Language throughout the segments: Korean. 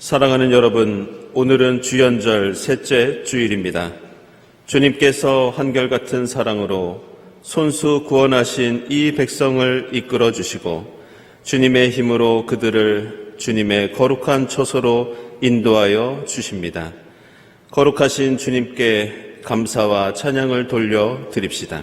사랑하는 여러분, 오늘은 주연절 셋째 주일입니다. 주님께서 한결같은 사랑으로 손수 구원하신 이 백성을 이끌어 주시고 주님의 힘으로 그들을 주님의 거룩한 처소로 인도하여 주십니다. 거룩하신 주님께 감사와 찬양을 돌려 드립시다.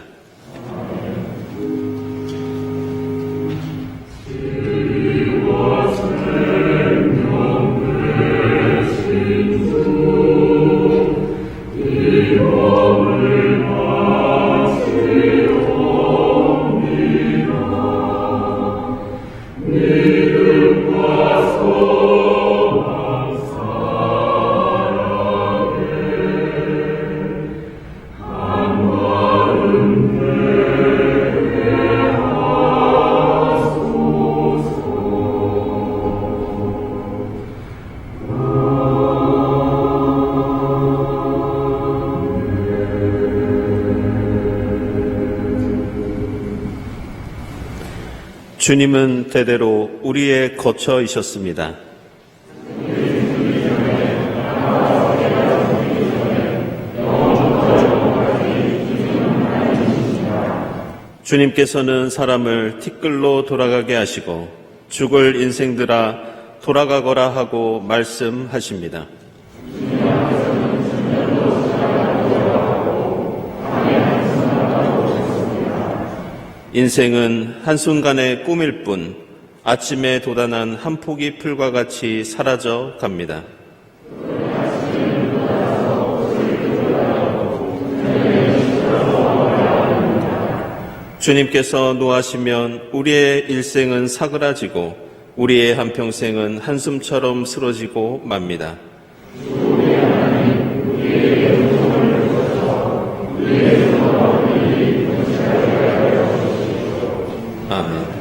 주님은 대대로 우리의 거처이셨습니다. 주님께서는 사람을 티끌로 돌아가게 하시고 죽을 인생들아 돌아가거라 하고 말씀하십니다. 인생은 한순간의 꿈일 뿐 아침에 돋아난 한 포기 풀과 같이 사라져 갑니다. 주님께서 노하시면 우리의 일생은 사그라지고 우리의 한평생은 한숨처럼 쓰러지고 맙니다. 아멘.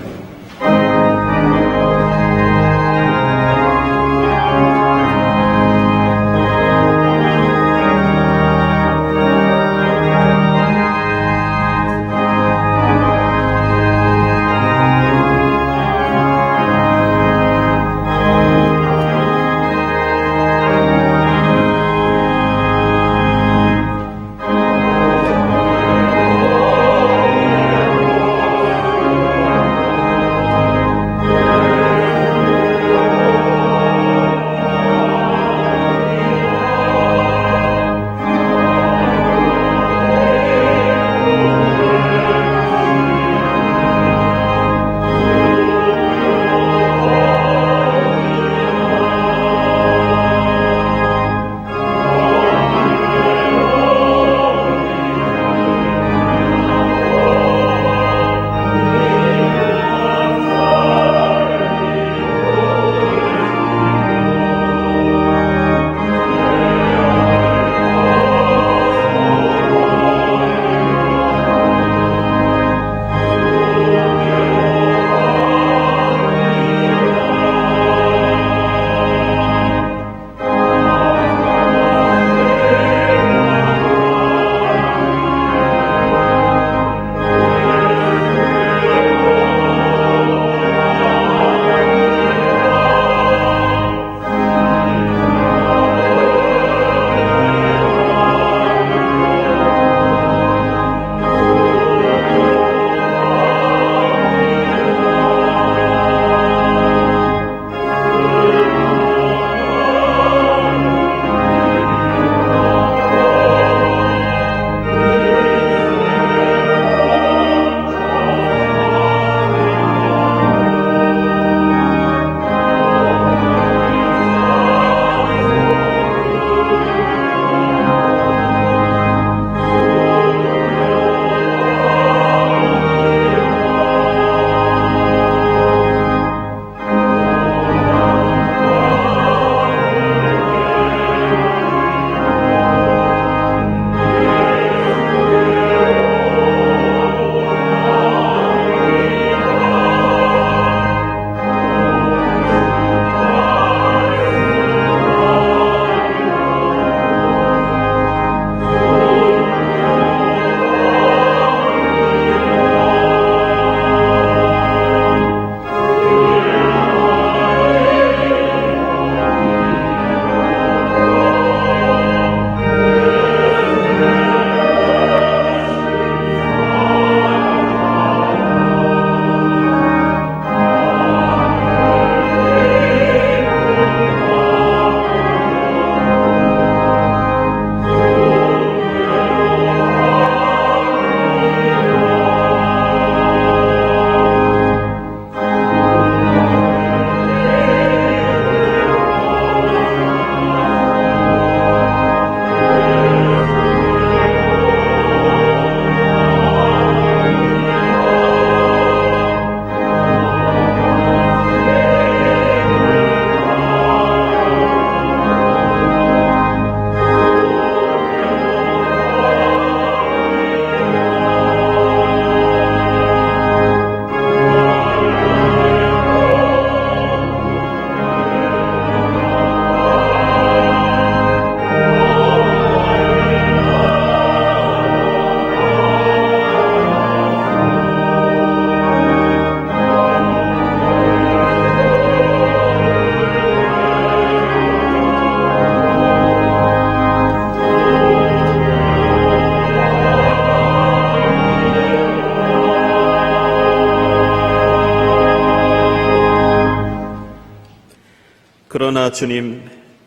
그러나 주님,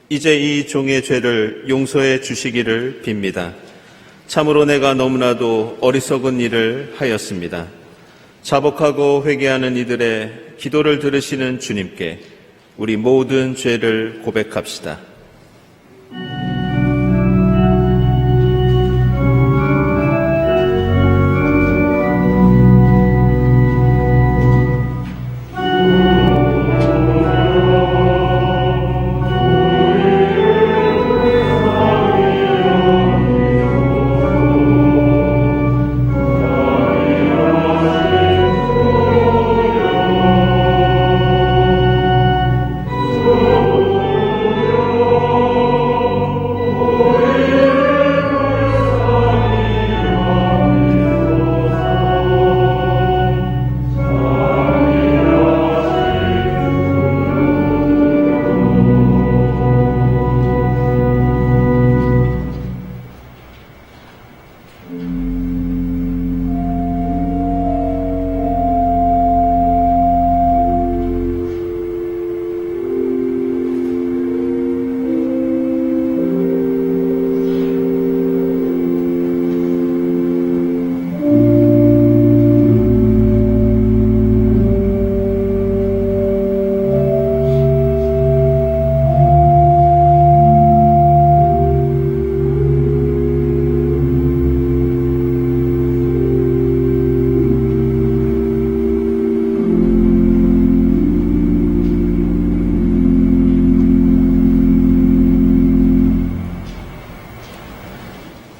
이제 이 종의 죄를 용서해 주시기를 빕니다. 참으로 내가 너무나도 어리석은 일을 하였습니다. 자복하고 회개하는 이들의 기도를 들으시는 주님께 우리 모든 죄를 고백합시다.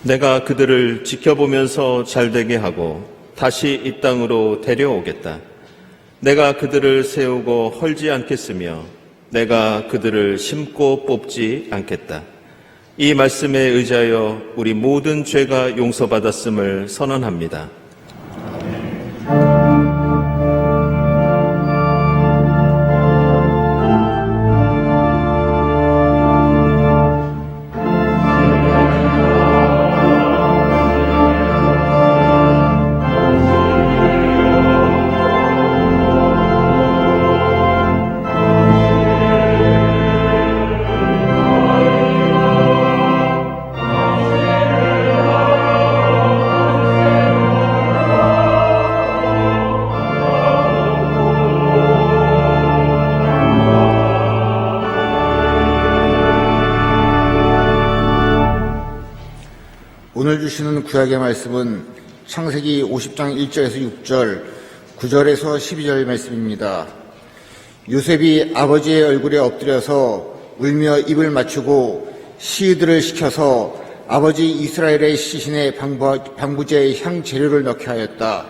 내가 그들을 지켜보면서 잘되게 하고 다시 이 땅으로 데려오겠다. 내가 그들을 세우고 헐지 않겠으며 내가 그들을 심고 뽑지 않겠다. 이 말씀에 의지하여 우리 모든 죄가 용서받았음을 선언합니다. 오늘 주시는 구약의 말씀은 창세기 50장 1절에서 6절, 9절에서 12절 말씀입니다. 요셉이 아버지의 얼굴에 엎드려서 울며 입을 맞추고 시위들을 시켜서 아버지 이스라엘의 시신에 방부제의 향 재료를 넣게 하였다.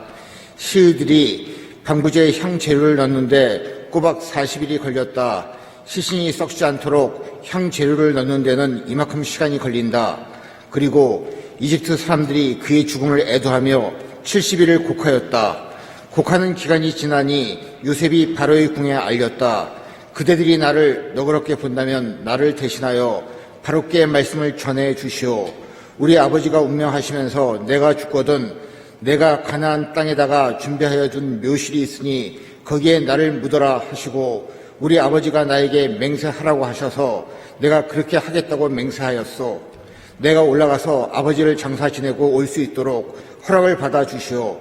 시위들이 방부제의 향 재료를 넣는데 꼬박 40일이 걸렸다. 시신이 썩지 않도록 향 재료를 넣는 데는 이만큼 시간이 걸린다. 그리고 이집트 사람들이 그의 죽음을 애도하며 70일을 곡하였다. 곡하는 기간이 지나니 요셉이 바로의 궁에 알렸다. 그대들이 나를 너그럽게 본다면 나를 대신하여 바로께 말씀을 전해 주시오. 우리 아버지가 운명하시면서 내가 죽거든 내가 가나안 땅에다가 준비하여 둔 묘실이 있으니 거기에 나를 묻어라 하시고 우리 아버지가 나에게 맹세하라고 하셔서 내가 그렇게 하겠다고 맹세하였소. 내가 올라가서 아버지를 장사 지내고 올 수 있도록 허락을 받아 주시오.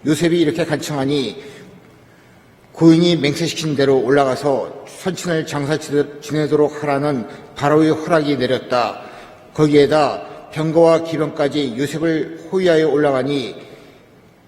요셉이 이렇게 간청하니 고인이 맹세시킨 대로 올라가서 선친을 장사 지내도록 하라는 바로의 허락이 내렸다. 거기에다 병거와 기병까지 요셉을 호위하여 올라가니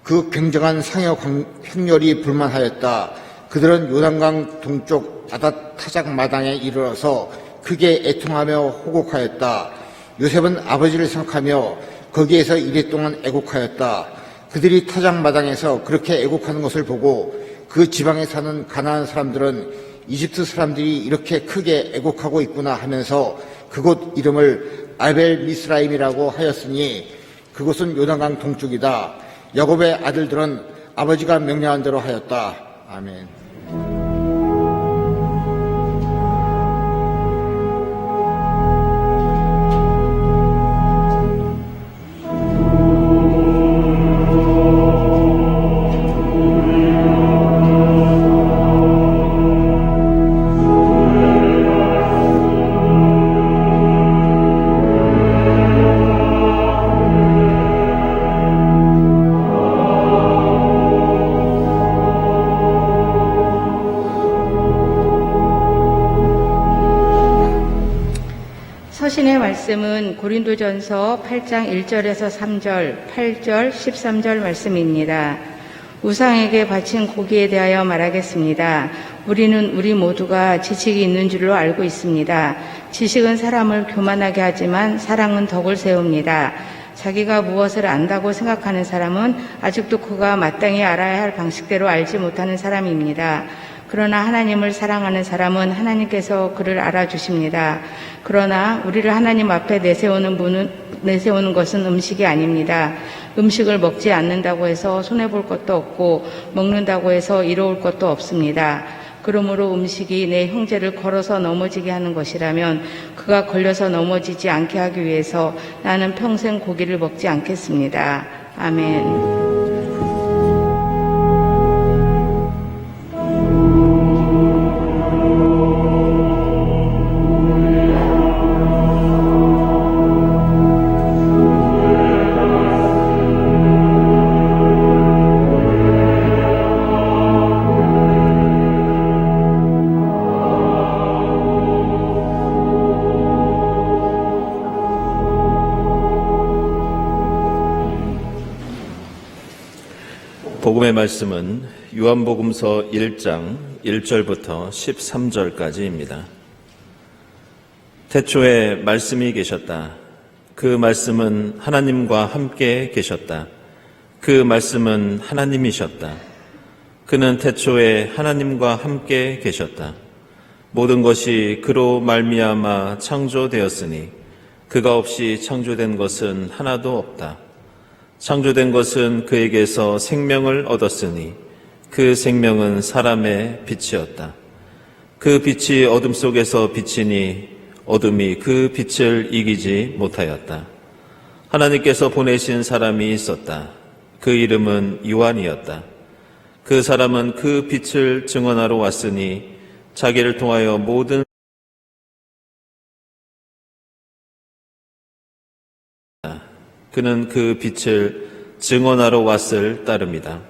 그 굉장한 상여 행렬이 불만하였다. 그들은 요단강 동쪽 아닷 타작 마당에 이르러서 크게 애통하며 호곡하였다. 요셉은 아버지를 생각하며 거기에서 이랫동안 애곡하였다. 그들이 타작마당에서 그렇게 애곡하는 것을 보고 그 지방에 사는 가나안 사람들은 이집트 사람들이 이렇게 크게 애곡하고 있구나 하면서 그곳 이름을 아벨 미스라임이라고 하였으니 그곳은 요단강 동쪽이다. 야곱의 아들들은 아버지가 명령한 대로 하였다. 아멘. 서신의 말씀은 고린도전서 8장 1절에서 3절, 8절, 13절 말씀입니다. 우상에게 바친 고기에 대하여 말하겠습니다. 우리는 우리 모두가 지식이 있는 줄로 알고 있습니다. 지식은 사람을 교만하게 하지만 사랑은 덕을 세웁니다. 자기가 무엇을 안다고 생각하는 사람은 아직도 그가 마땅히 알아야 할 방식대로 알지 못하는 사람입니다. 그러나 하나님을 사랑하는 사람은 하나님께서 그를 알아주십니다. 그러나 우리를 하나님 앞에 내세우는 것은 음식이 아닙니다. 음식을 먹지 않는다고 해서 손해볼 것도 없고 먹는다고 해서 이로울 것도 없습니다. 그러므로 음식이 내 형제를 걸어서 넘어지게 하는 것이라면 그가 걸려서 넘어지지 않게 하기 위해서 나는 평생 고기를 먹지 않겠습니다. 아멘. 복음의 말씀은 요한복음서 1장 1절부터 13절까지입니다. 태초에 말씀이 계셨다. 그 말씀은 하나님과 함께 계셨다. 그 말씀은 하나님이셨다. 그는 태초에 하나님과 함께 계셨다. 모든 것이 그로 말미암아 창조되었으니 그가 없이 창조된 것은 하나도 없다. 창조된 것은 그에게서 생명을 얻었으니 그 생명은 사람의 빛이었다. 그 빛이 어둠 속에서 비치니 어둠이 그 빛을 이기지 못하였다. 하나님께서 보내신 사람이 있었다. 그 이름은 요한이었다. 그 사람은 그 빛을 증언하러 왔으니 자기를 통하여 모든 그는 그 빛을 증언하러 왔을 따름이다.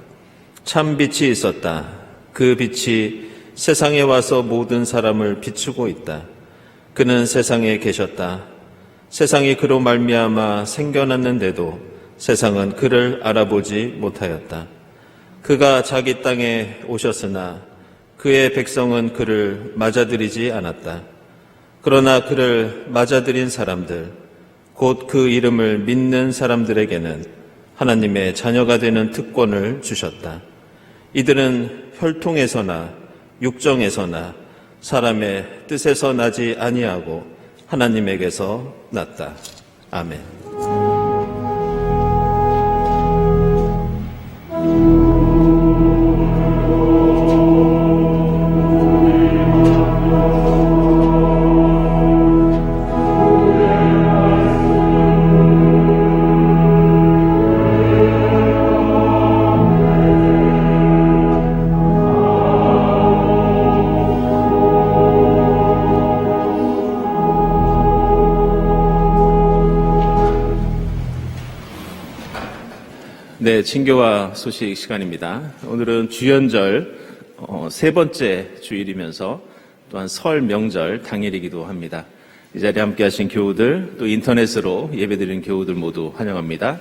참 빛이 있었다. 그 빛이 세상에 와서 모든 사람을 비추고 있다. 그는 세상에 계셨다. 세상이 그로 말미암아 생겨났는데도 세상은 그를 알아보지 못하였다. 그가 자기 땅에 오셨으나 그의 백성은 그를 맞아들이지 않았다. 그러나 그를 맞아들인 사람들, 곧 그 이름을 믿는 사람들에게는 하나님의 자녀가 되는 특권을 주셨다. 이들은 혈통에서나 육정에서나 사람의 뜻에서 나지 아니하고 하나님에게서 났다. 아멘. 네, 친교와 소식 시간입니다. 오늘은 주연절 세 번째 주일이면서 또한 설 명절 당일이기도 합니다. 이 자리에 함께 하신 교우들, 또 인터넷으로 예배드리는 교우들 모두 환영합니다.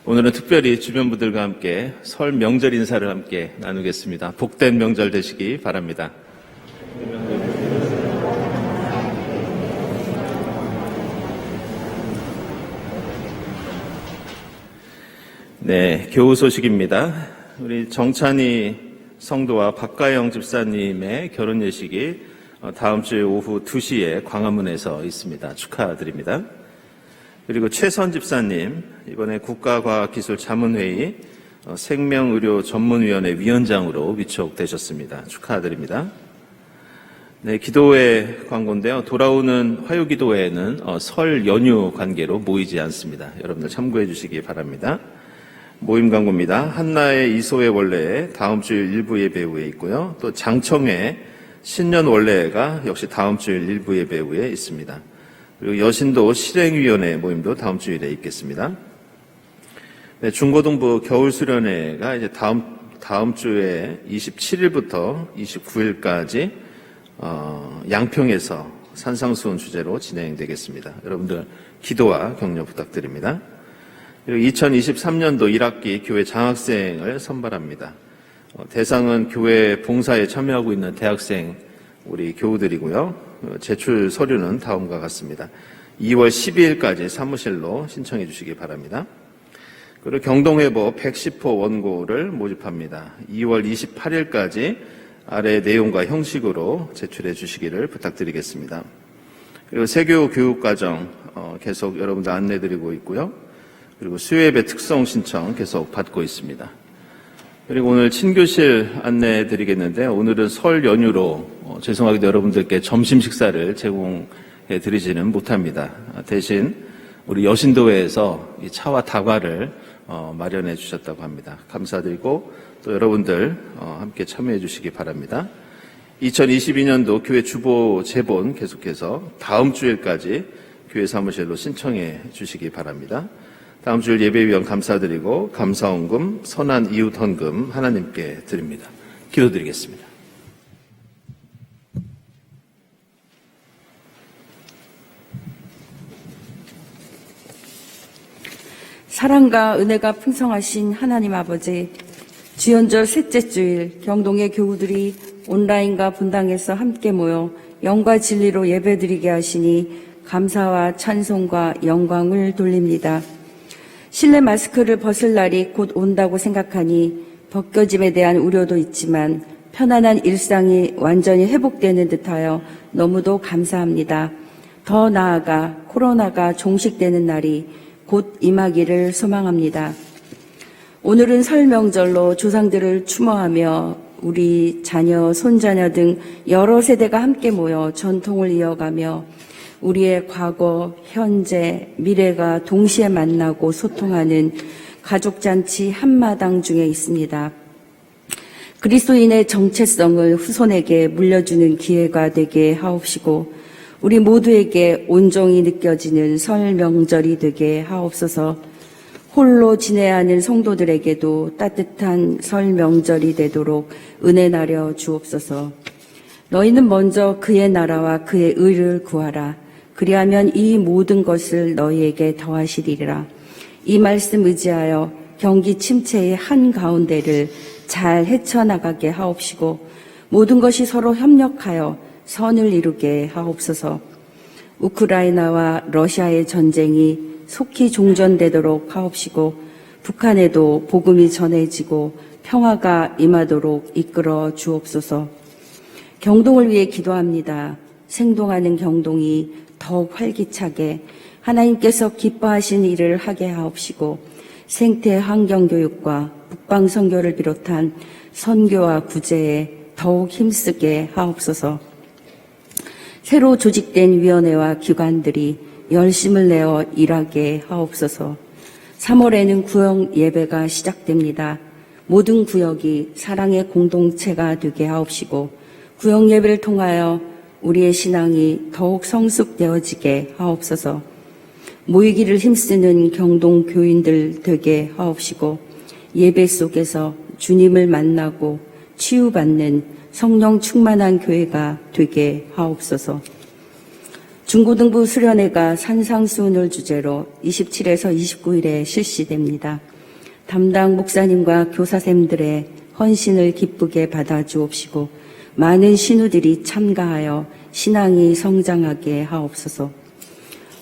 오늘은 특별히 주변 분들과 함께 설 명절 인사를 함께 나누겠습니다. 복된 명절 되시기 바랍니다. 네, 교우 소식입니다. 우리 정찬희 성도와 박가영 집사님의 결혼 예식이 다음 주에 오후 2시에 광화문에서 있습니다. 축하드립니다. 그리고 최선 집사님, 이번에 국가과학기술자문회의 생명의료전문위원회 위원장으로 위촉되셨습니다. 축하드립니다. 네, 기도회 광고인데요. 돌아오는 화요기도회에는 설 연휴 관계로 모이지 않습니다. 여러분들 참고해 주시기 바랍니다. 모임 광고입니다. 한나의 이소의 원래에 다음 주일 일부 예배 후에 있고요. 또 장청의 신년 원래가 역시 다음 주일 일부 예배 후에 있습니다. 그리고 여신도 실행위원회 모임도 다음 주일에 있겠습니다. 네, 중고등부 겨울수련회가 이제 다음 주에 27일부터 29일까지 양평에서 산상수훈 주제로 진행되겠습니다. 여러분들 기도와 격려 부탁드립니다. 그리고 2023년도 1학기 교회 장학생을 선발합니다. 대상은 교회 봉사에 참여하고 있는 대학생 우리 교우들이고요. 제출 서류는 다음과 같습니다. 2월 12일까지 사무실로 신청해 주시기 바랍니다. 그리고 경동회보 110호 원고를 모집합니다. 2월 28일까지 아래 내용과 형식으로 제출해 주시기를 부탁드리겠습니다. 그리고 세교 교육과정 계속 여러분들 안내드리고 있고요. 그리고 수요예배 특성 신청 계속 받고 있습니다. 그리고 오늘 친교실 안내해 드리겠는데 오늘은 설 연휴로 죄송하게도 여러분들께 점심 식사를 제공해 드리지는 못합니다. 대신 우리 여신도회에서 이 차와 다과를 마련해 주셨다고 합니다. 감사드리고 또 여러분들 함께 참여해 주시기 바랍니다. 2022년도 교회 주보 제본 계속해서 다음 주일까지 교회 사무실로 신청해 주시기 바랍니다. 다음 주일 예배위원 감사드리고 감사원금, 선한 이웃 헌금 하나님께 드립니다. 기도드리겠습니다. 사랑과 은혜가 풍성하신 하나님 아버지, 주연절 셋째 주일 경동의 교우들이 온라인과 분당에서 함께 모여 영과 진리로 예배드리게 하시니 감사와 찬송과 영광을 돌립니다. 실내 마스크를 벗을 날이 곧 온다고 생각하니 벗겨짐에 대한 우려도 있지만 편안한 일상이 완전히 회복되는 듯하여 너무도 감사합니다. 더 나아가 코로나가 종식되는 날이 곧 임하기를 소망합니다. 오늘은 설 명절로 조상들을 추모하며 우리 자녀, 손자녀 등 여러 세대가 함께 모여 전통을 이어가며 우리의 과거, 현재, 미래가 동시에 만나고 소통하는 가족잔치 한마당 중에 있습니다. 그리스도인의 정체성을 후손에게 물려주는 기회가 되게 하옵시고 우리 모두에게 온종이 느껴지는 설 명절이 되게 하옵소서. 홀로 지내야 하는 성도들에게도 따뜻한 설 명절이 되도록 은혜 나려 주옵소서. 너희는 먼저 그의 나라와 그의 의를 구하라. 그리하면 이 모든 것을 너희에게 더하시리라. 이 말씀 의지하여 경기 침체의 한가운데를 잘 헤쳐나가게 하옵시고 모든 것이 서로 협력하여 선을 이루게 하옵소서. 우크라이나와 러시아의 전쟁이 속히 종전되도록 하옵시고 북한에도 복음이 전해지고 평화가 임하도록 이끌어 주옵소서. 경동을 위해 기도합니다. 생동하는 경동이 더욱 활기차게 하나님께서 기뻐하신 일을 하게 하옵시고 생태 환경 교육과 북방 선교를 비롯한 선교와 구제에 더욱 힘쓰게 하옵소서. 새로 조직된 위원회와 기관들이 열심을 내어 일하게 하옵소서. 3월에는 구역 예배가 시작됩니다. 모든 구역이 사랑의 공동체가 되게 하옵시고 구역 예배를 통하여 우리의 신앙이 더욱 성숙되어지게 하옵소서. 모이기를 힘쓰는 경동 교인들 되게 하옵시고 예배 속에서 주님을 만나고 치유받는 성령 충만한 교회가 되게 하옵소서. 중고등부 수련회가 산상수훈을 주제로 27에서 29일에 실시됩니다. 담당 목사님과 교사쌤들의 헌신을 기쁘게 받아주옵시고 많은 신우들이 참가하여 신앙이 성장하게 하옵소서.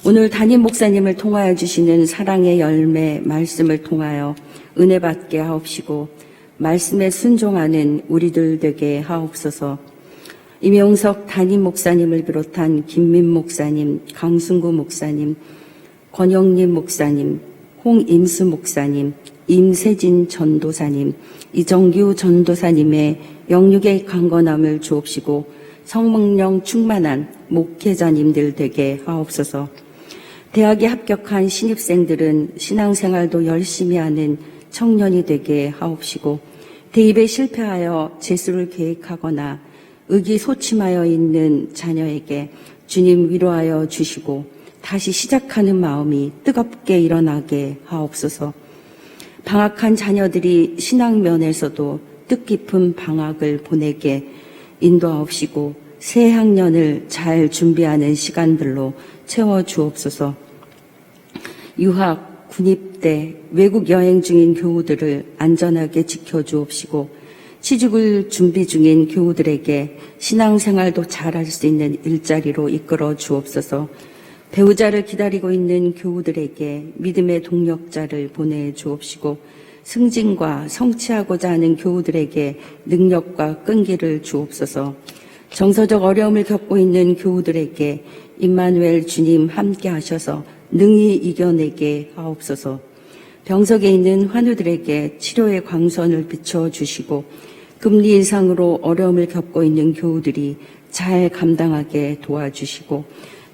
오늘 담임 목사님을 통하여 주시는 사랑의 열매 말씀을 통하여 은혜 받게 하옵시고 말씀에 순종하는 우리들 되게 하옵소서. 임용석 담임 목사님을 비롯한 김민 목사님, 강순구 목사님, 권영림 목사님, 홍임수 목사님, 임세진 전도사님, 이정규 전도사님의 영육의 강건함을 주옵시고 성령령 충만한 목회자님들 되게 하옵소서. 대학에 합격한 신입생들은 신앙생활도 열심히 하는 청년이 되게 하옵시고 대입에 실패하여 재수를 계획하거나 의기소침하여 있는 자녀에게 주님 위로하여 주시고 다시 시작하는 마음이 뜨겁게 일어나게 하옵소서. 방학한 자녀들이 신앙면에서도 뜻깊은 방학을 보내게 인도하옵시고 새 학년을 잘 준비하는 시간들로 채워 주옵소서. 유학, 군입대, 외국 여행 중인 교우들을 안전하게 지켜 주옵시고 취직을 준비 중인 교우들에게 신앙생활도 잘할 수 있는 일자리로 이끌어 주옵소서. 배우자를 기다리고 있는 교우들에게 믿음의 동력자를 보내 주옵시고 승진과 성취하고자 하는 교우들에게 능력과 끈기를 주옵소서. 정서적 어려움을 겪고 있는 교우들에게 임마누엘 주님 함께 하셔서 능히 이겨내게 하옵소서. 병석에 있는 환우들에게 치료의 광선을 비춰주시고 금리 인상으로 어려움을 겪고 있는 교우들이 잘 감당하게 도와주시고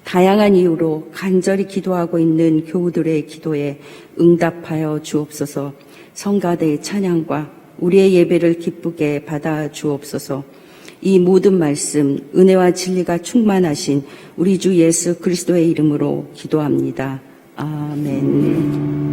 다양한 이유로 간절히 기도하고 있는 교우들의 기도에 응답하여 주옵소서. 성가대의 찬양과 우리의 예배를 기쁘게 받아 주옵소서. 이 모든 말씀 은혜와 진리가 충만하신 우리 주 예수 그리스도의 이름으로 기도합니다. 아멘.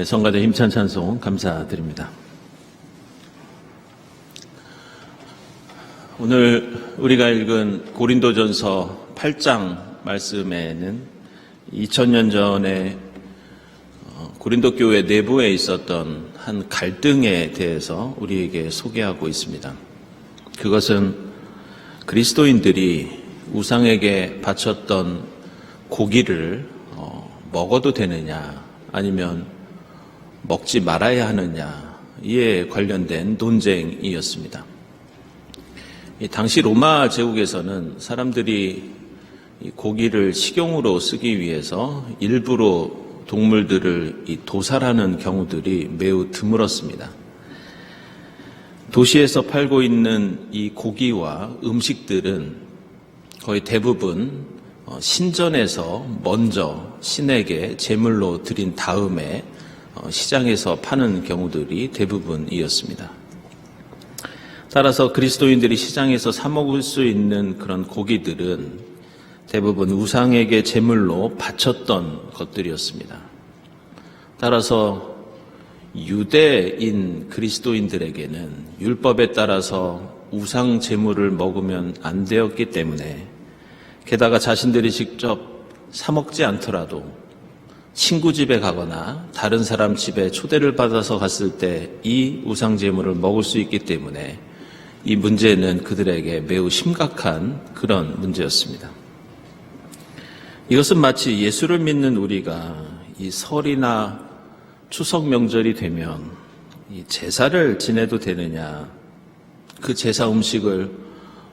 네, 성가대 힘찬 찬송 감사드립니다. 오늘 우리가 읽은 고린도전서 8장 말씀에는 2000년 전에 고린도 교회 내부에 있었던 한 갈등에 대해서 우리에게 소개하고 있습니다. 그것은 그리스도인들이 우상에게 바쳤던 고기를 먹어도 되느냐 아니면 먹지 말아야 하느냐 이에 관련된 논쟁이었습니다. 당시 로마 제국에서는 사람들이 이 고기를 식용으로 쓰기 위해서 일부러 동물들을 도살하는 경우들이 매우 드물었습니다. 도시에서 팔고 있는 이 고기와 음식들은 거의 대부분 신전에서 먼저 신에게 제물로 드린 다음에 시장에서 파는 경우들이 대부분이었습니다. 따라서 그리스도인들이 시장에서 사 먹을 수 있는 그런 고기들은 대부분 우상에게 제물로 바쳤던 것들이었습니다. 따라서 유대인 그리스도인들에게는 율법에 따라서 우상 제물을 먹으면 안 되었기 때문에 게다가 자신들이 직접 사 먹지 않더라도 친구 집에 가거나 다른 사람 집에 초대를 받아서 갔을 때 이 우상 제물을 먹을 수 있기 때문에 이 문제는 그들에게 매우 심각한 그런 문제였습니다. 이것은 마치 예수를 믿는 우리가 이 설이나 추석 명절이 되면 이 제사를 지내도 되느냐, 그 제사 음식을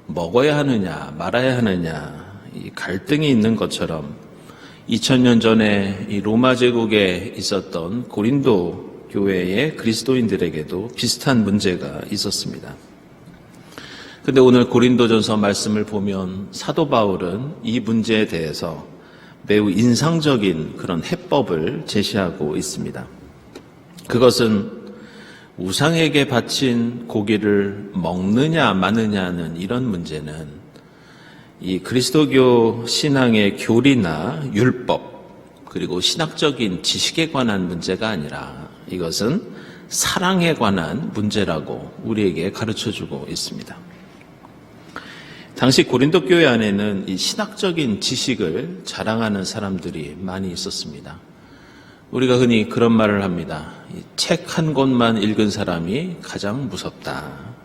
먹어야 하느냐, 말아야 하느냐, 이 갈등이 있는 것처럼 2000년 전에 이 로마 제국에 있었던 고린도 교회의 그리스도인들에게도 비슷한 문제가 있었습니다. 그런데 오늘 고린도전서 말씀을 보면 사도 바울은 이 문제에 대해서 매우 인상적인 그런 해법을 제시하고 있습니다. 그것은 우상에게 바친 고기를 먹느냐 마느냐는 이런 문제는 이 그리스도교 신앙의 교리나 율법 그리고 신학적인 지식에 관한 문제가 아니라 이것은 사랑에 관한 문제라고 우리에게 가르쳐주고 있습니다. 당시 고린도 교회 안에는 이 신학적인 지식을 자랑하는 사람들이 많이 있었습니다. 우리가 흔히 그런 말을 합니다. 책 한 권만 읽은 사람이 가장 무섭다.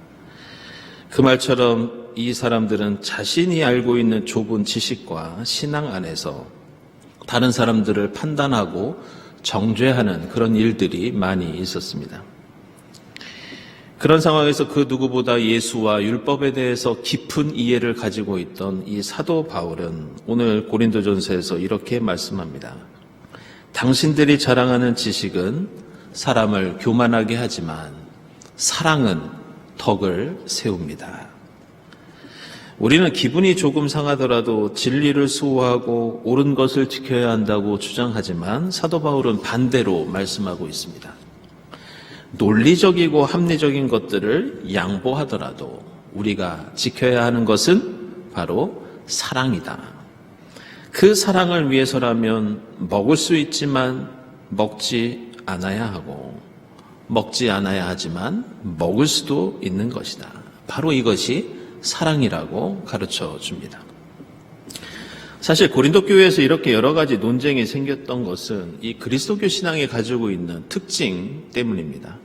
그 말처럼 이 사람들은 자신이 알고 있는 좁은 지식과 신앙 안에서 다른 사람들을 판단하고 정죄하는 그런 일들이 많이 있었습니다. 그런 상황에서 그 누구보다 예수와 율법에 대해서 깊은 이해를 가지고 있던 이 사도 바울은 오늘 고린도전서에서 이렇게 말씀합니다. 당신들이 자랑하는 지식은 사람을 교만하게 하지만 사랑은 덕을 세웁니다. 우리는 기분이 조금 상하더라도 진리를 수호하고 옳은 것을 지켜야 한다고 주장하지만 사도 바울은 반대로 말씀하고 있습니다. 논리적이고 합리적인 것들을 양보하더라도 우리가 지켜야 하는 것은 바로 사랑이다. 그 사랑을 위해서라면 먹을 수 있지만 먹지 않아야 하고 먹지 않아야 하지만 먹을 수도 있는 것이다. 바로 이것이 사랑이라고 가르쳐 줍니다. 사실 고린도 교회에서 이렇게 여러 가지 논쟁이 생겼던 것은 이 그리스도교 신앙이 가지고 있는 특징 때문입니다.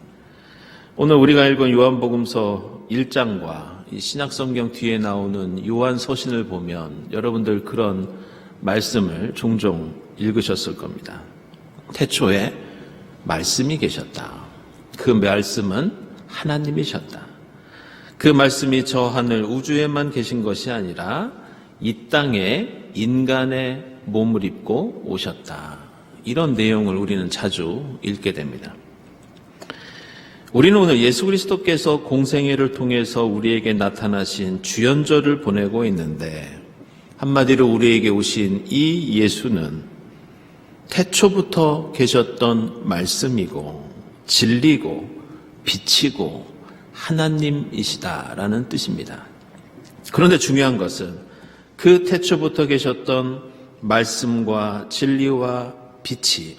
오늘 우리가 읽은 요한복음서 1장과 이 신약성경 뒤에 나오는 요한서신을 보면 여러분들 그런 말씀을 종종 읽으셨을 겁니다. 태초에 말씀이 계셨다. 그 말씀은 하나님이셨다. 그 말씀이 저 하늘 우주에만 계신 것이 아니라 이 땅에 인간의 몸을 입고 오셨다. 이런 내용을 우리는 자주 읽게 됩니다. 우리는 오늘 예수 그리스도께서 공생애를 통해서 우리에게 나타나신 주연절을 보내고 있는데 한마디로 우리에게 오신 이 예수는 태초부터 계셨던 말씀이고 진리고 빛이고 하나님이시다라는 뜻입니다. 그런데 중요한 것은 그 태초부터 계셨던 말씀과 진리와 빛이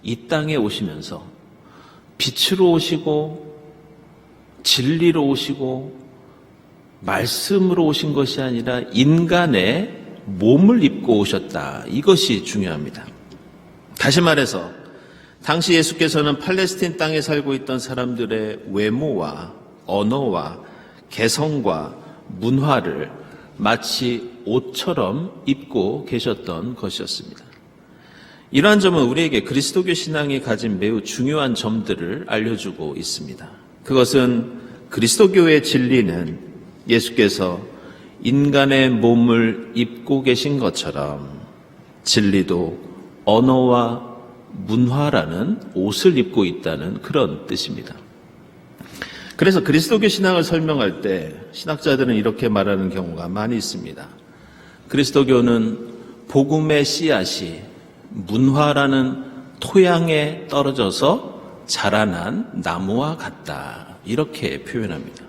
이 땅에 오시면서 빛으로 오시고 진리로 오시고 말씀으로 오신 것이 아니라 인간의 몸을 입고 오셨다. 이것이 중요합니다. 다시 말해서 당시 예수께서는 팔레스틴 땅에 살고 있던 사람들의 외모와 언어와 개성과 문화를 마치 옷처럼 입고 계셨던 것이었습니다. 이러한 점은 우리에게 그리스도교 신앙이 가진 매우 중요한 점들을 알려주고 있습니다. 그것은 그리스도교의 진리는 예수께서 인간의 몸을 입고 계신 것처럼 진리도 언어와 문화라는 옷을 입고 있다는 그런 뜻입니다. 그래서 그리스도교 신앙을 설명할 때 신학자들은 이렇게 말하는 경우가 많이 있습니다. 그리스도교는 복음의 씨앗이 문화라는 토양에 떨어져서 자라난 나무와 같다. 이렇게 표현합니다.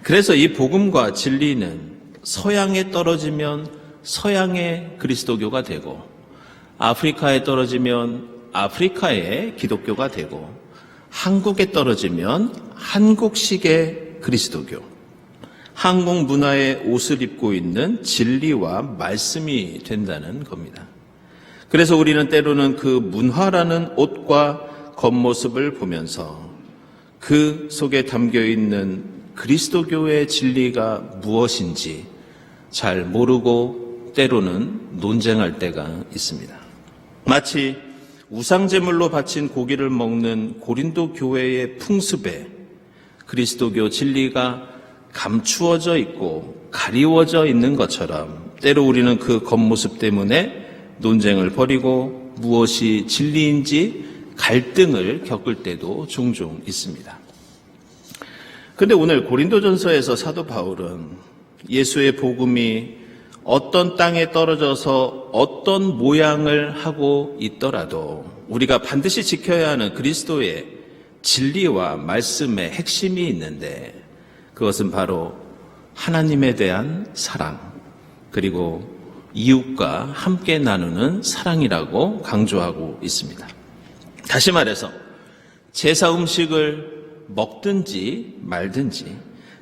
그래서 이 복음과 진리는 서양에 떨어지면 서양의 그리스도교가 되고 아프리카에 떨어지면 아프리카의 기독교가 되고 한국에 떨어지면 한국식의 그리스도교, 한국 문화의 옷을 입고 있는 진리와 말씀이 된다는 겁니다. 그래서 우리는 때로는 그 문화라는 옷과 겉모습을 보면서 그 속에 담겨 있는 그리스도교의 진리가 무엇인지 잘 모르고 때로는 논쟁할 때가 있습니다. 마치 우상제물로 바친 고기를 먹는 고린도 교회의 풍습에 그리스도교 진리가 감추어져 있고 가리워져 있는 것처럼 때로 우리는 그 겉모습 때문에 논쟁을 벌이고 무엇이 진리인지 갈등을 겪을 때도 종종 있습니다. 그런데 오늘 고린도전서에서 사도 바울은 예수의 복음이 어떤 땅에 떨어져서 어떤 모양을 하고 있더라도 우리가 반드시 지켜야 하는 그리스도의 진리와 말씀의 핵심이 있는데 그것은 바로 하나님에 대한 사랑 그리고 이웃과 함께 나누는 사랑이라고 강조하고 있습니다. 다시 말해서 제사 음식을 먹든지 말든지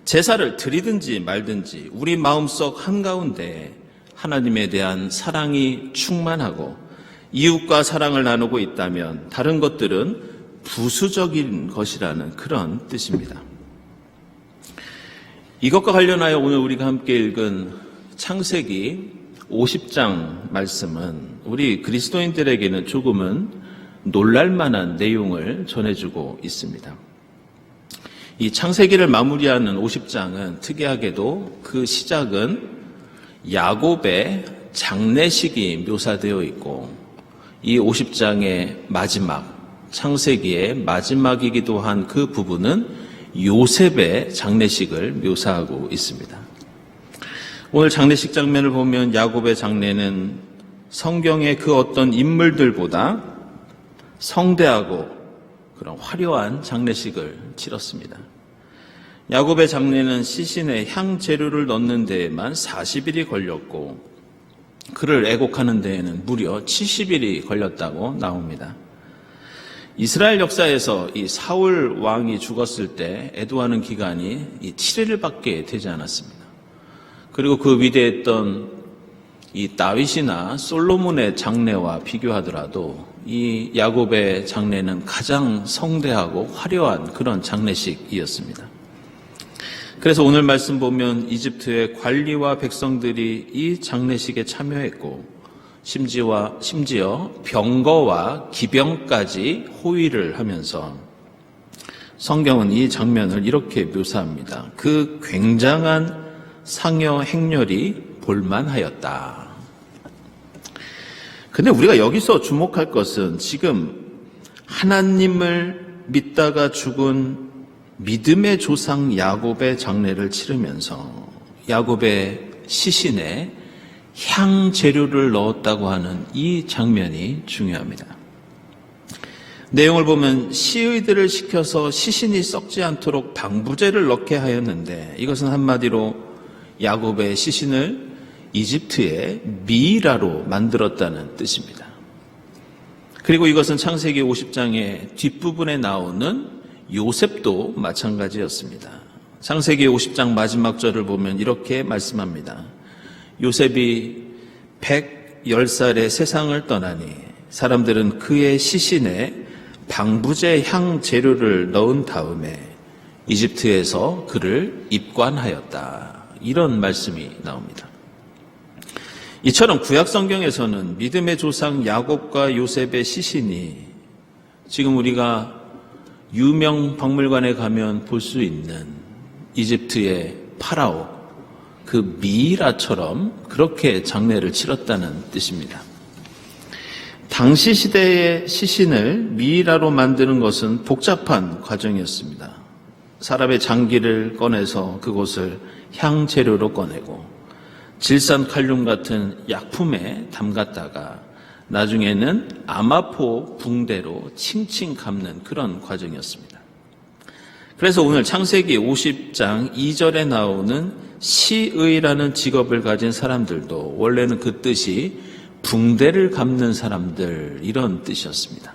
제사를 드리든지 말든지 우리 마음속 한가운데 하나님에 대한 사랑이 충만하고 이웃과 사랑을 나누고 있다면 다른 것들은 부수적인 것이라는 그런 뜻입니다. 이것과 관련하여 오늘 우리가 함께 읽은 창세기 50장 말씀은 우리 그리스도인들에게는 조금은 놀랄만한 내용을 전해주고 있습니다. 이 창세기를 마무리하는 50장은 특이하게도 그 시작은 야곱의 장례식이 묘사되어 있고 이 50장의 마지막, 창세기의 마지막이기도 한 그 부분은 요셉의 장례식을 묘사하고 있습니다. 오늘 장례식 장면을 보면 야곱의 장례는 성경의 그 어떤 인물들보다 성대하고 그런 화려한 장례식을 치렀습니다. 야곱의 장례는 시신에 향 재료를 넣는 데에만 40일이 걸렸고 그를 애곡하는 데에는 무려 70일이 걸렸다고 나옵니다. 이스라엘 역사에서 이 사울 왕이 죽었을 때 애도하는 기간이 7일밖에 되지 않았습니다. 그리고 그 위대했던 이 다윗이나 솔로몬의 장례와 비교하더라도 이 야곱의 장례는 가장 성대하고 화려한 그런 장례식이었습니다. 그래서 오늘 말씀 보면 이집트의 관리와 백성들이 이 장례식에 참여했고 심지어 병거와 기병까지 호위를 하면서 성경은 이 장면을 이렇게 묘사합니다. 그 굉장한 상여 행렬이 볼만하였다. 근데 우리가 여기서 주목할 것은 지금 하나님을 믿다가 죽은 믿음의 조상 야곱의 장례를 치르면서 야곱의 시신에 향 재료를 넣었다고 하는 이 장면이 중요합니다. 내용을 보면 시의들을 시켜서 시신이 썩지 않도록 방부제를 넣게 하였는데 이것은 한마디로 야곱의 시신을 이집트의 미이라로 만들었다는 뜻입니다. 그리고 이것은 창세기 50장의 뒷부분에 나오는 요셉도 마찬가지였습니다. 창세기 50장 마지막 절을 보면 이렇게 말씀합니다. 요셉이 110살에 세상을 떠나니 사람들은 그의 시신에 방부제 향 재료를 넣은 다음에 이집트에서 그를 입관하였다. 이런 말씀이 나옵니다. 이처럼 구약 성경에서는 믿음의 조상 야곱과 요셉의 시신이 지금 우리가 유명 박물관에 가면 볼 수 있는 이집트의 파라오 그 미이라처럼 그렇게 장례를 치렀다는 뜻입니다. 당시 시대의 시신을 미이라로 만드는 것은 복잡한 과정이었습니다. 사람의 장기를 꺼내서 그것을 향재료로 꺼내고 질산칼륨 같은 약품에 담갔다가 나중에는 아마포 붕대로 칭칭 감는 그런 과정이었습니다. 그래서 오늘 창세기 50장 2절에 나오는 시의라는 직업을 가진 사람들도 원래는 그 뜻이 붕대를 감는 사람들 이런 뜻이었습니다.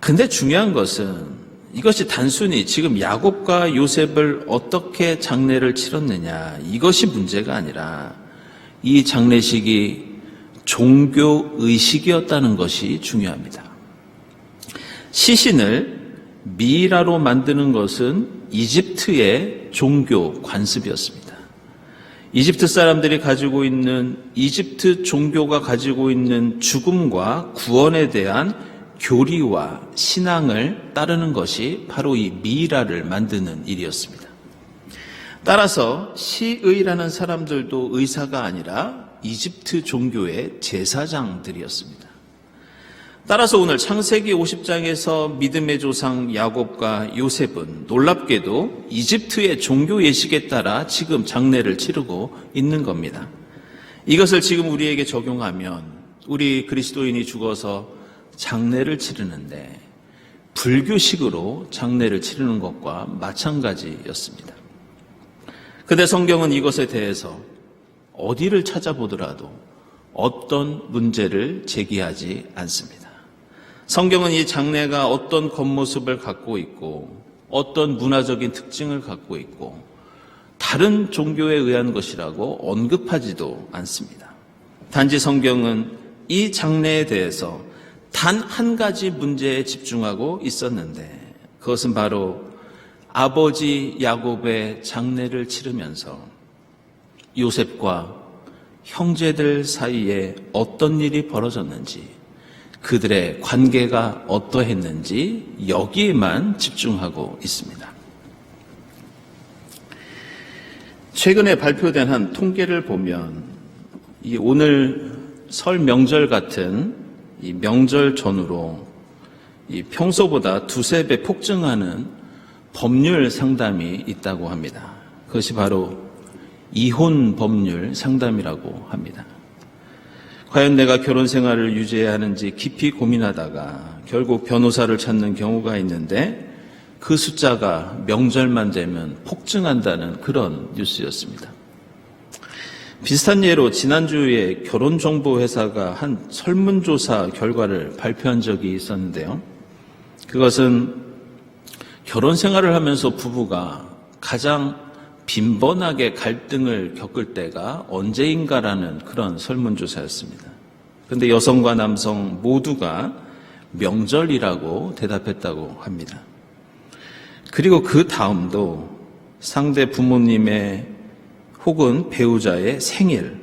근데 중요한 것은 이것이 단순히 지금 야곱과 요셉을 어떻게 장례를 치렀느냐 이것이 문제가 아니라 이 장례식이 종교의식이었다는 것이 중요합니다. 시신을 미이라로 만드는 것은 이집트의 종교 관습이었습니다. 이집트 사람들이 가지고 있는 이집트 종교가 가지고 있는 죽음과 구원에 대한 교리와 신앙을 따르는 것이 바로 이 미이라를 만드는 일이었습니다. 따라서 시의라는 사람들도 의사가 아니라 이집트 종교의 제사장들이었습니다. 따라서 오늘 창세기 50장에서 믿음의 조상 야곱과 요셉은 놀랍게도 이집트의 종교 예식에 따라 지금 장례를 치르고 있는 겁니다. 이것을 지금 우리에게 적용하면 우리 그리스도인이 죽어서 장례를 치르는데 불교식으로 장례를 치르는 것과 마찬가지였습니다. 그런데 성경은 이것에 대해서 어디를 찾아보더라도 어떤 문제를 제기하지 않습니다. 성경은 이 장례가 어떤 겉모습을 갖고 있고 어떤 문화적인 특징을 갖고 있고 다른 종교에 의한 것이라고 언급하지도 않습니다. 단지 성경은 이 장례에 대해서 단 한 가지 문제에 집중하고 있었는데 그것은 바로 아버지 야곱의 장례를 치르면서 요셉과 형제들 사이에 어떤 일이 벌어졌는지 그들의 관계가 어떠했는지 여기에만 집중하고 있습니다. 최근에 발표된 한 통계를 보면 이 오늘 설 명절 같은 이 명절 전후로 이 평소보다 두세 배 폭증하는 법률 상담이 있다고 합니다. 그것이 바로 이혼 법률 상담이라고 합니다. 과연 내가 결혼 생활을 유지해야 하는지 깊이 고민하다가 결국 변호사를 찾는 경우가 있는데 그 숫자가 명절만 되면 폭증한다는 그런 뉴스였습니다. 비슷한 예로 지난주에 결혼정보회사가 한 설문조사 결과를 발표한 적이 있었는데요. 그것은 결혼 생활을 하면서 부부가 가장 빈번하게 갈등을 겪을 때가 언제인가라는 그런 설문조사였습니다. 그런데 여성과 남성 모두가 명절이라고 대답했다고 합니다. 그리고 그 다음도 상대 부모님의 혹은 배우자의 생일,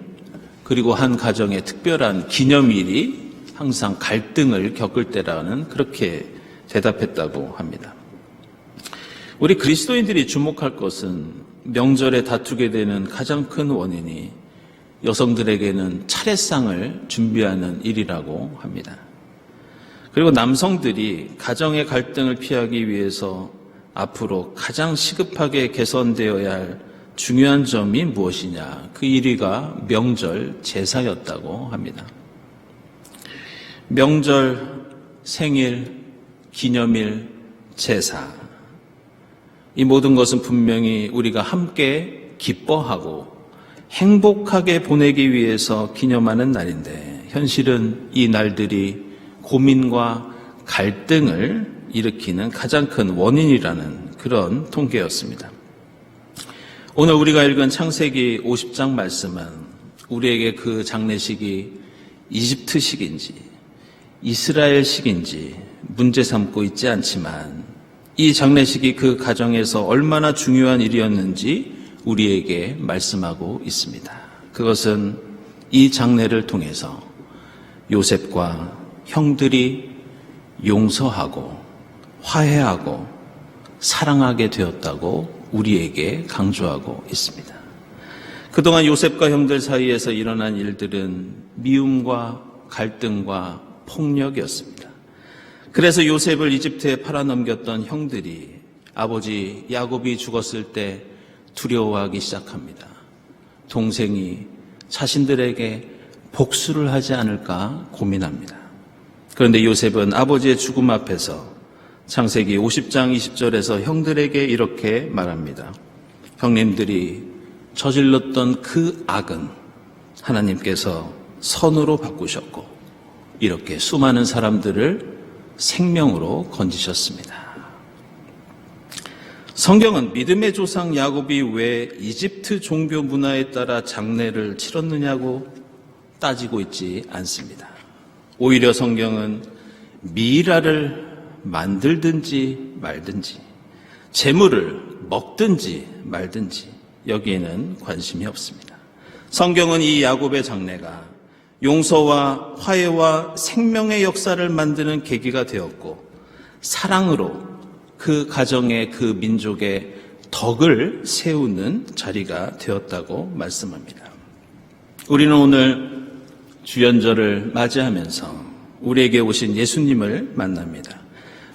그리고 한 가정의 특별한 기념일이 항상 갈등을 겪을 때라는 그렇게 대답했다고 합니다. 우리 그리스도인들이 주목할 것은 명절에 다투게 되는 가장 큰 원인이 여성들에게는 차례상을 준비하는 일이라고 합니다. 그리고 남성들이 가정의 갈등을 피하기 위해서 앞으로 가장 시급하게 개선되어야 할 중요한 점이 무엇이냐? 그 1위가 명절 제사였다고 합니다. 명절, 생일, 기념일, 제사. 이 모든 것은 분명히 우리가 함께 기뻐하고 행복하게 보내기 위해서 기념하는 날인데 현실은 이 날들이 고민과 갈등을 일으키는 가장 큰 원인이라는 그런 통계였습니다. 오늘 우리가 읽은 창세기 50장 말씀은 우리에게 그 장례식이 이집트식인지 이스라엘식인지 문제 삼고 있지 않지만 이 장례식이 그 가정에서 얼마나 중요한 일이었는지 우리에게 말씀하고 있습니다. 그것은 이 장례를 통해서 요셉과 형들이 용서하고 화해하고 사랑하게 되었다고 우리에게 강조하고 있습니다. 그동안 요셉과 형들 사이에서 일어난 일들은 미움과 갈등과 폭력이었습니다. 그래서 요셉을 이집트에 팔아넘겼던 형들이 아버지 야곱이 죽었을 때 두려워하기 시작합니다. 동생이 자신들에게 복수를 하지 않을까 고민합니다. 그런데 요셉은 아버지의 죽음 앞에서 창세기 50장 20절에서 형들에게 이렇게 말합니다. 형님들이 저질렀던 그 악은 하나님께서 선으로 바꾸셨고 이렇게 수많은 사람들을 생명으로 건지셨습니다. 성경은 믿음의 조상 야곱이 왜 이집트 종교 문화에 따라 장례를 치렀느냐고 따지고 있지 않습니다. 오히려 성경은 미이라를 만들든지 말든지 재물을 먹든지 말든지 여기에는 관심이 없습니다. 성경은 이 야곱의 장례가 용서와 화해와 생명의 역사를 만드는 계기가 되었고 사랑으로 그 가정의 그 민족의 덕을 세우는 자리가 되었다고 말씀합니다. 우리는 오늘 주연절을 맞이하면서 우리에게 오신 예수님을 만납니다.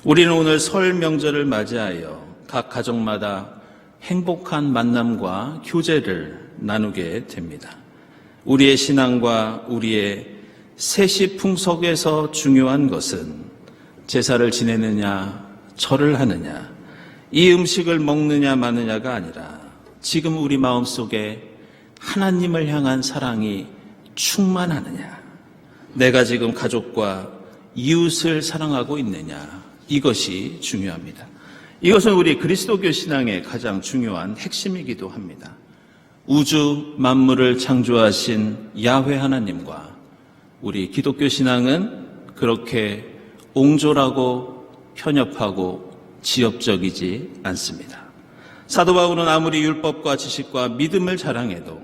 우리는 오늘 설 명절을 맞이하여 각 가정마다 행복한 만남과 교제를 나누게 됩니다. 우리의 신앙과 우리의 세시풍속에서 중요한 것은 제사를 지내느냐 절을 하느냐 이 음식을 먹느냐 마느냐가 아니라 지금 우리 마음속에 하나님을 향한 사랑이 충만하느냐 내가 지금 가족과 이웃을 사랑하고 있느냐 이것이 중요합니다. 이것은 우리 그리스도교 신앙의 가장 중요한 핵심이기도 합니다. 우주 만물을 창조하신 야훼 하나님과 우리 기독교 신앙은 그렇게 옹졸하고 편협하고 지엽적이지 않습니다. 사도 바울은 아무리 율법과 지식과 믿음을 자랑해도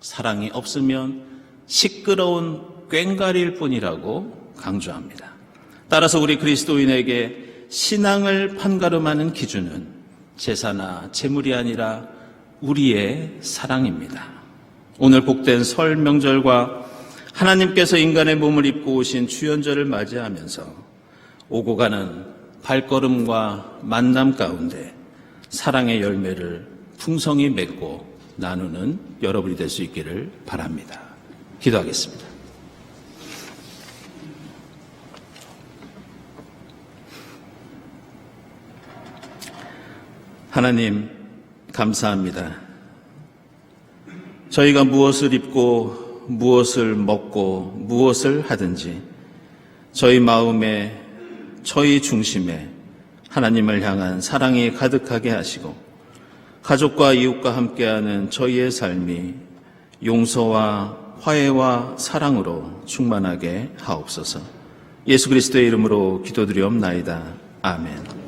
사랑이 없으면 시끄러운 꽹과리일 뿐이라고 강조합니다. 따라서 우리 그리스도인에게 신앙을 판가름하는 기준은 제사나 제물이 아니라 우리의 사랑입니다. 오늘 복된 설 명절과 하나님께서 인간의 몸을 입고 오신 주연절을 맞이하면서 오고 가는 발걸음과 만남 가운데 사랑의 열매를 풍성히 맺고 나누는 여러분이 될 수 있기를 바랍니다. 기도하겠습니다. 하나님, 감사합니다. 저희가 무엇을 입고 무엇을 먹고 무엇을 하든지 저희 마음에 저희 중심에 하나님을 향한 사랑이 가득하게 하시고 가족과 이웃과 함께하는 저희의 삶이 용서와 화해와 사랑으로 충만하게 하옵소서. 예수 그리스도의 이름으로 기도드리옵나이다. 아멘.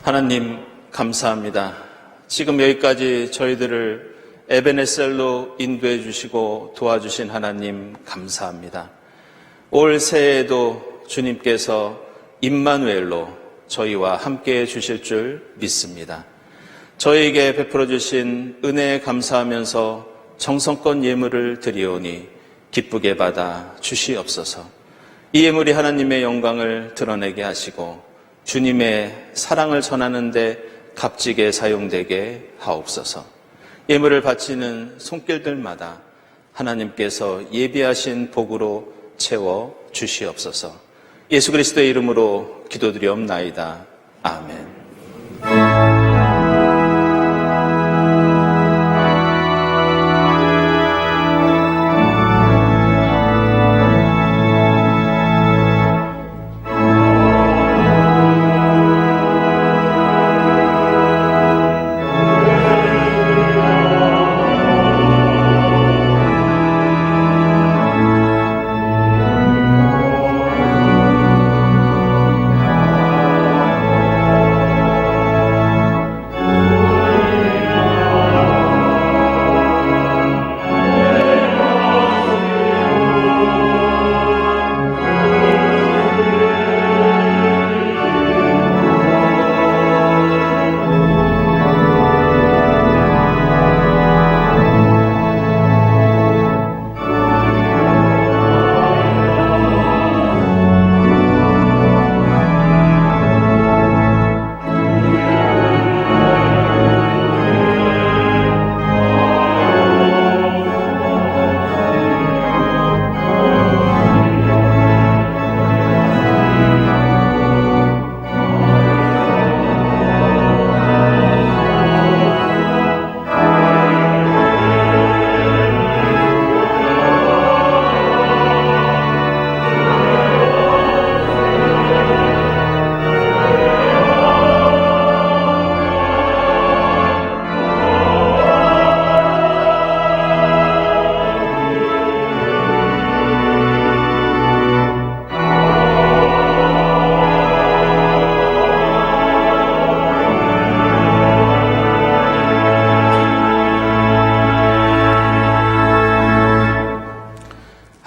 하나님 감사합니다. 지금 여기까지 저희들을 에베네셀로 인도해 주시고 도와주신 하나님 감사합니다. 올 새해에도 주님께서 임마누엘로 저희와 함께해 주실 줄 믿습니다. 저희에게 베풀어 주신 은혜에 감사하면서 정성껏 예물을 드리오니 기쁘게 받아 주시옵소서. 이 예물이 하나님의 영광을 드러내게 하시고 주님의 사랑을 전하는 데 값지게 사용되게 하옵소서. 예물을 바치는 손길들마다 하나님께서 예비하신 복으로 채워 주시옵소서. 예수 그리스도의 이름으로 기도드리옵나이다. 아멘.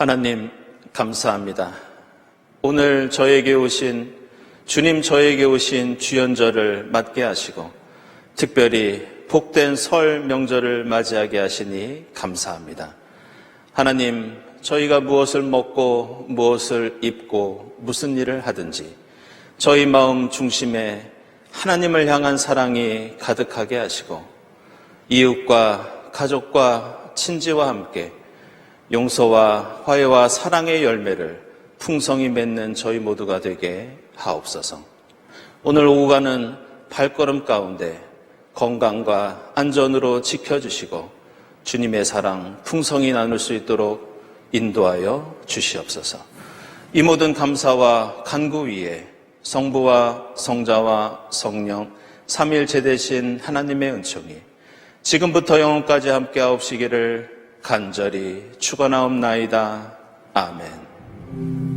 하나님 감사합니다. 오늘 저에게 오신 주님 저에게 오신 주연절을 맞게 하시고 특별히 복된 설 명절을 맞이하게 하시니 감사합니다. 하나님, 저희가 무엇을 먹고 무엇을 입고 무슨 일을 하든지 저희 마음 중심에 하나님을 향한 사랑이 가득하게 하시고 이웃과 가족과 친지와 함께 용서와 화해와 사랑의 열매를 풍성히 맺는 저희 모두가 되게 하옵소서. 오늘 오후가는 발걸음 가운데 건강과 안전으로 지켜주시고 주님의 사랑 풍성히 나눌 수 있도록 인도하여 주시옵소서. 이 모든 감사와 간구 위에 성부와 성자와 성령 삼위일체 되신 하나님의 은총이 지금부터 영원까지 함께 하옵시기를 간절히 축원하옵나이다. 아멘.